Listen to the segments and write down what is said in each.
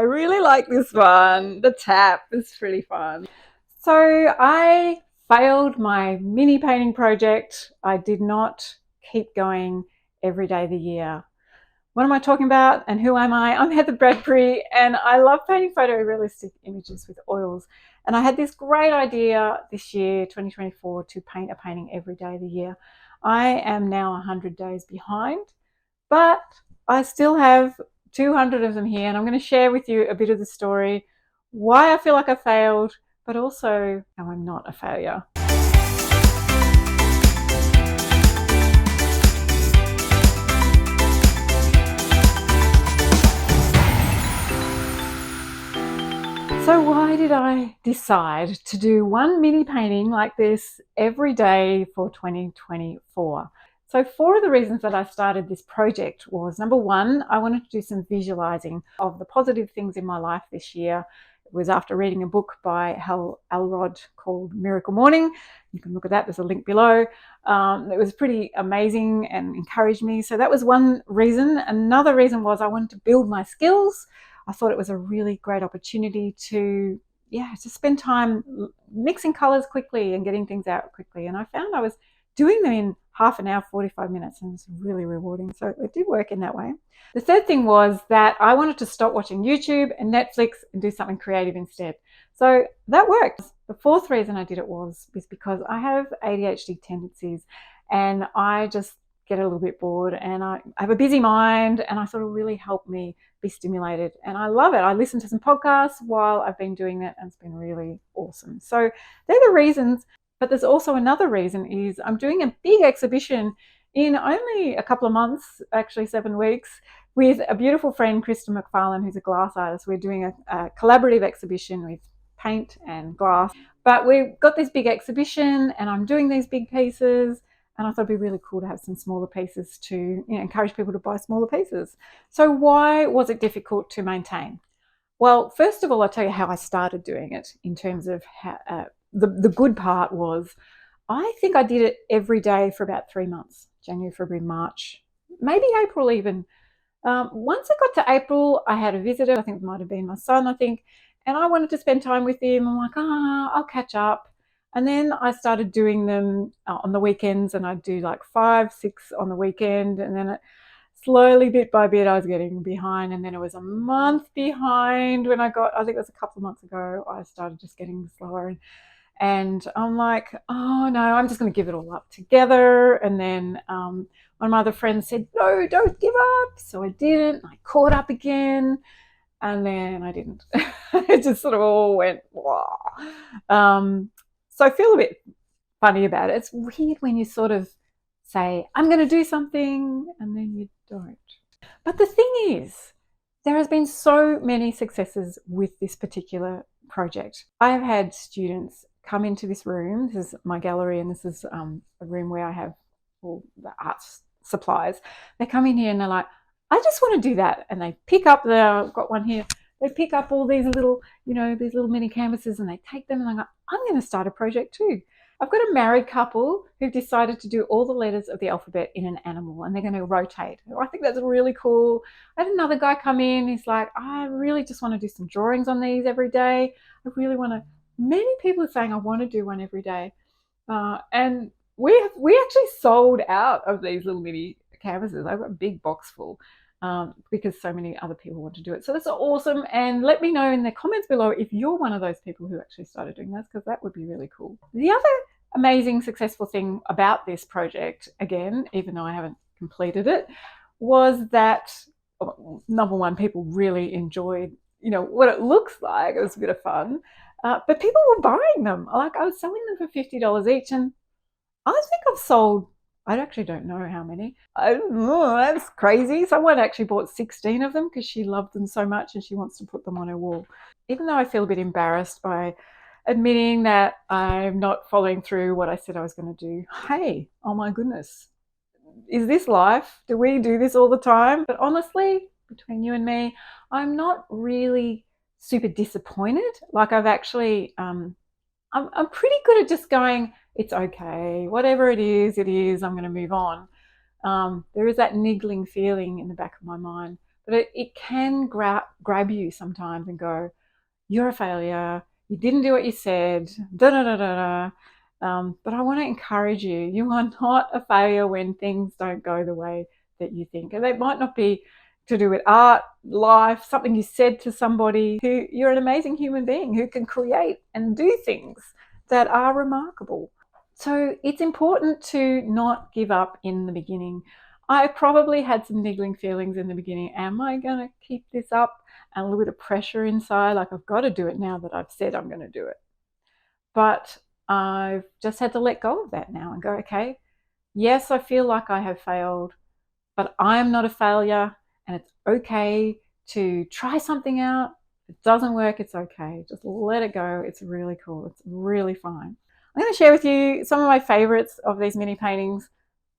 really like this one. The tap is pretty fun. So I failed my mini painting project. I did not keep going every day of the year. What am I talking about and who am I? I'm Heather Bradbury and I love painting photorealistic images with oils. And I had this great idea this year, 2024, to paint a painting every day of the year. I am now 100 days behind, but I still have 200 of them here, and I'm going to share with you a bit of the story, why I feel like I failed, but also how I'm not a failure. So why did I decide to do one mini painting like this every day for 2024? So 4 of the reasons that I started this project was, number 1, I wanted to do some visualizing of the positive things in my life this year. It was after reading a book by Hal Elrod called Miracle Morning. You can look at that, there's a link below. It was pretty amazing and encouraged me. So that was one reason. Another reason was I wanted to build my skills. I thought it was a really great opportunity to spend time mixing colors quickly and getting things out quickly. And I found I was doing them in half an hour, 45 minutes, and it's really rewarding. So it did work in that way. The third thing was that I wanted to stop watching YouTube and Netflix and do something creative instead. So that worked. The fourth reason I did it was because I have ADHD tendencies and I just get a little bit bored and I have a busy mind, and I thought it really helped me be stimulated, and I love it. I listen to some podcasts while I've been doing that, and it's been really awesome. So they're the reasons. But there's also another reason, is I'm doing a big exhibition in only a couple of months, actually 7 weeks, with a beautiful friend, Kristen McFarlane, who's a glass artist. We're doing a collaborative exhibition with paint and glass, but we've got this big exhibition and I'm doing these big pieces, and I thought it'd be really cool to have some smaller pieces to encourage people to buy smaller pieces. So why was it difficult to maintain? Well, first of all, I'll tell you how I started doing it in terms of how, the good part was, I think I did it every day for about 3 months, January, February, March, maybe April even. Once I got to April, I had a visitor. I think it might have been my son, and I wanted to spend time with him. I'm like, I'll catch up. And then I started doing them on the weekends, and I'd do like 5, 6 on the weekend. And then slowly, bit by bit, I was getting behind. And then it was a month behind when I think it was a couple of months ago, I started just getting slower. And I'm like, oh no, I'm just going to give it all up together. And then one of my other friends said, no, don't give up. So I didn't. I caught up again. And then I didn't. It just sort of all went, wow. So I feel a bit funny about it. It's weird when you sort of say, I'm going to do something, and then you don't. But the thing is, there has been so many successes with this particular project. I have had students come into this room. This is my gallery, and this is a room where I have all the arts supplies. They come in here and they're like, I just want to do that. And they pick up I've got one here. They pick up all these little, these little mini canvases, and they take them and they go, I'm going to start a project too. I've got a married couple who've decided to do all the letters of the alphabet in an animal, and they're going to rotate. I think that's really cool. I had another guy come in. He's like, I really just want to do some drawings on these every day. I really want to. Many people are saying I want to do one every day. And we actually sold out of these little mini canvases. I've got a big box full. Because so many other people want to do it. So that's awesome. And let me know in the comments below if you're one of those people who actually started doing this, because that would be really cool. The other amazing successful thing about this project, again, even though I haven't completed it, was that, number 1, people really enjoyed what it looks like. It was a bit of fun. But people were buying them. Like, I was selling them for $50 each, and I think I've sold, I actually don't know how many. That's crazy. Someone actually bought 16 of them because she loved them so much and she wants to put them on her wall. Even though I feel a bit embarrassed by admitting that I'm not following through what I said I was going to do. Hey, oh my goodness. Is this life? Do we do this all the time? But honestly, between you and me, I'm not really super disappointed. Like, I've actually, I'm pretty good at just going, it's okay, whatever it is, I'm going to move on. There is that niggling feeling in the back of my mind, but it can grab you sometimes and go, you're a failure, you didn't do what you said, da da da da da. But I want to encourage you, you are not a failure when things don't go the way that you think. And they might not be to do with art, life, something you said to somebody. You're an amazing human being who can create and do things that are remarkable. So it's important to not give up in the beginning. I probably had some niggling feelings in the beginning. Am I going to keep this up? And a little bit of pressure inside, like I've got to do it now that I've said I'm going to do it. But I've just had to let go of that now and go, okay, yes, I feel like I have failed, but I am not a failure, and it's okay to try something out. If it doesn't work, it's okay. Just let it go. It's really cool. It's really fine. I'm going to share with you some of my favorites of these mini paintings.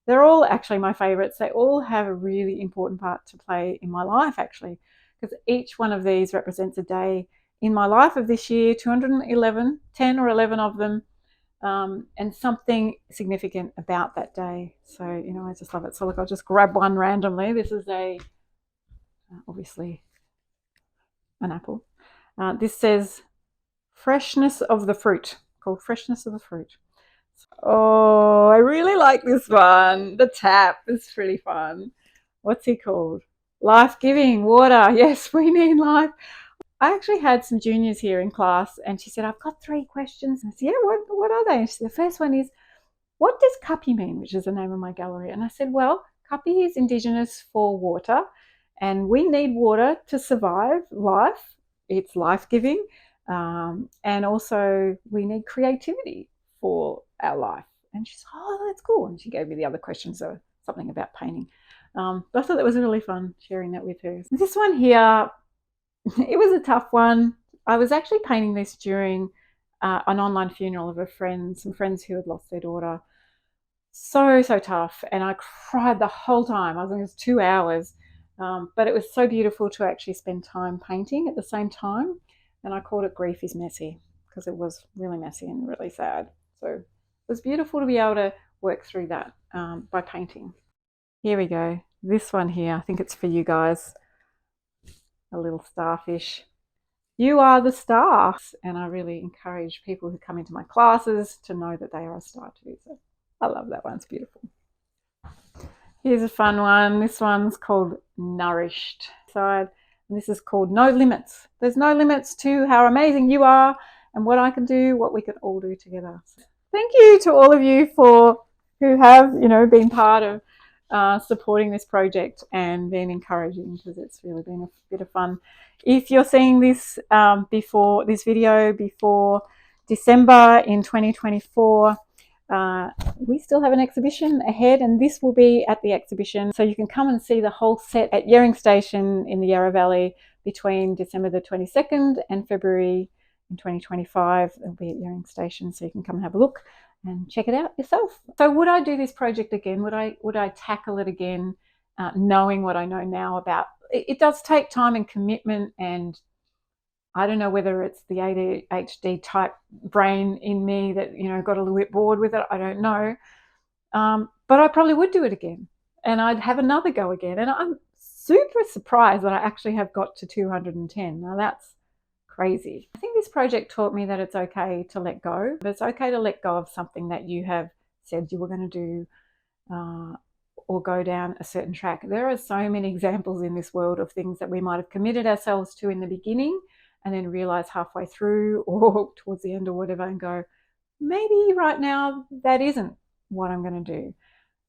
They're all actually my favorites. They all have a really important part to play in my life, actually, because each one of these represents a day in my life of this year, 211, 10 or 11 of them, and something significant about that day. So, I just love it. So look, I'll just grab one randomly. This is obviously an apple. This says freshness of the fruit, called freshness of the fruit. Oh, I really like this one. The tap is pretty fun. What's he called? Life-giving water. Yes, we need life. I actually had some juniors here in class, and she said, I've got 3 questions. And I said, yeah, what are they? And she said, the first one is, what does Kapi mean, which is the name of my gallery? And I said, well, Kapi is Indigenous for water, and we need water to survive life. It's life-giving, and also we need creativity for our life. And she said, oh, that's cool. And she gave me the other questions, so something about painting. But I thought that was really fun sharing that with her. This one here, it was a tough one. I was actually painting this during an online funeral of some friends who had lost their daughter. So tough, and I cried the whole time. I think it was 2 hours, but it was so beautiful to actually spend time painting at the same time. And I called it Grief is Messy, because it was really messy and really sad. So it was beautiful to be able to work through that by painting. Here we go. This one here, I think it's for you guys. A little starfish. You are the star. And I really encourage people who come into my classes to know that they are a star too. So I love that one. It's beautiful. Here's a fun one. This one's called Nourished. And this is called No Limits. There's no limits to how amazing you are and what I can do, what we can all do together. Thank you to all of you who have, been part of supporting this project and been encouraging, because it's really been a bit of fun. If you're seeing this before December in 2024, we still have an exhibition ahead, and this will be at the exhibition. So you can come and see the whole set at Yering Station in the Yarra Valley between December the 22nd and February in 2025. It'll be at Yering Station, so you can come and have a look and check it out yourself. So would I do this project again? Would I tackle it again, knowing what I know now about it? It does take time and commitment, and I don't know whether it's the ADHD type brain in me that, got a little bit bored with it. I don't know. But I probably would do it again, and I'd have another go again. And I'm super surprised that I actually have got to 210. Now that's crazy. I think this project taught me that it's okay to let go. But it's okay to let go of something that you have said you were going to do, or go down a certain track. There are so many examples in this world of things that we might have committed ourselves to in the beginning and then realize halfway through or towards the end or whatever and go, maybe right now that isn't what I'm going to do.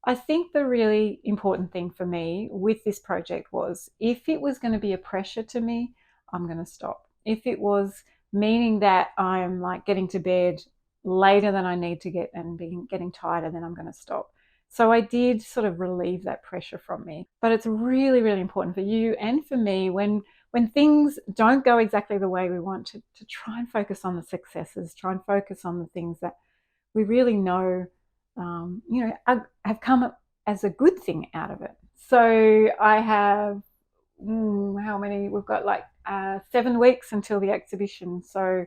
I think the really important thing for me with this project was, if it was going to be a pressure to me, I'm going to stop. If it was meaning that I'm like getting to bed later than I need to get and getting tighter, then I'm going to stop. So I did sort of relieve that pressure from me. But it's really, really important for you and for me when things don't go exactly the way we want to try and focus on the successes, try and focus on the things that we really know, have come as a good thing out of it. So I have, how many? We've got like 7 weeks until the exhibition. So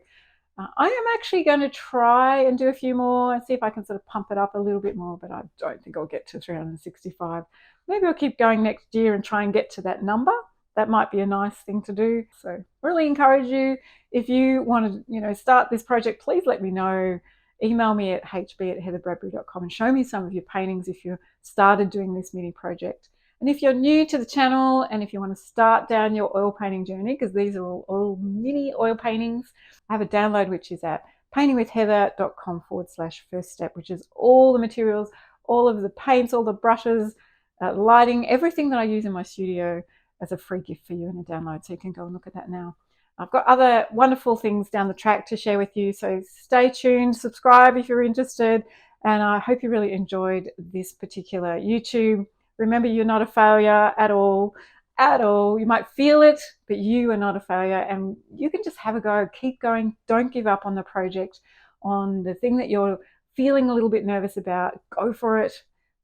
I am actually going to try and do a few more and see if I can sort of pump it up a little bit more, but I don't think I'll get to 365. Maybe I'll keep going next year and try and get to that number. that might be a nice thing to do. So really encourage you, if you want to, start this project, please let me know. Email me at hb@heatherbradbury.com and show me some of your paintings if you started doing this mini project. And if you're new to the channel and if you want to start down your oil painting journey, because these are all mini oil paintings, I have a download which is at paintingwithheather.com/first step, which is all the materials, all of the paints, all the brushes, lighting, everything that I use in my studio as a free gift for you in a download. So you can go and look at that now. I've got other wonderful things down the track to share with you. So stay tuned, subscribe if you're interested. And I hope you really enjoyed this particular YouTube. Remember, you're not a failure at all. At all. You might feel it, but you are not a failure, and you can just have a go. Keep going. Don't give up on the project, on the thing that you're feeling a little bit nervous about. Go for it,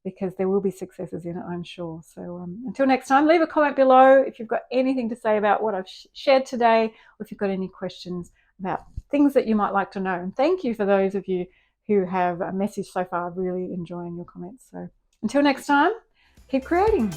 because there will be successes in it, I'm sure. So until next time, leave a comment below if you've got anything to say about what I've shared today, or if you've got any questions about things that you might like to know. And thank you for those of you who have messaged so far. Really enjoying your comments. So until next time, keep creating.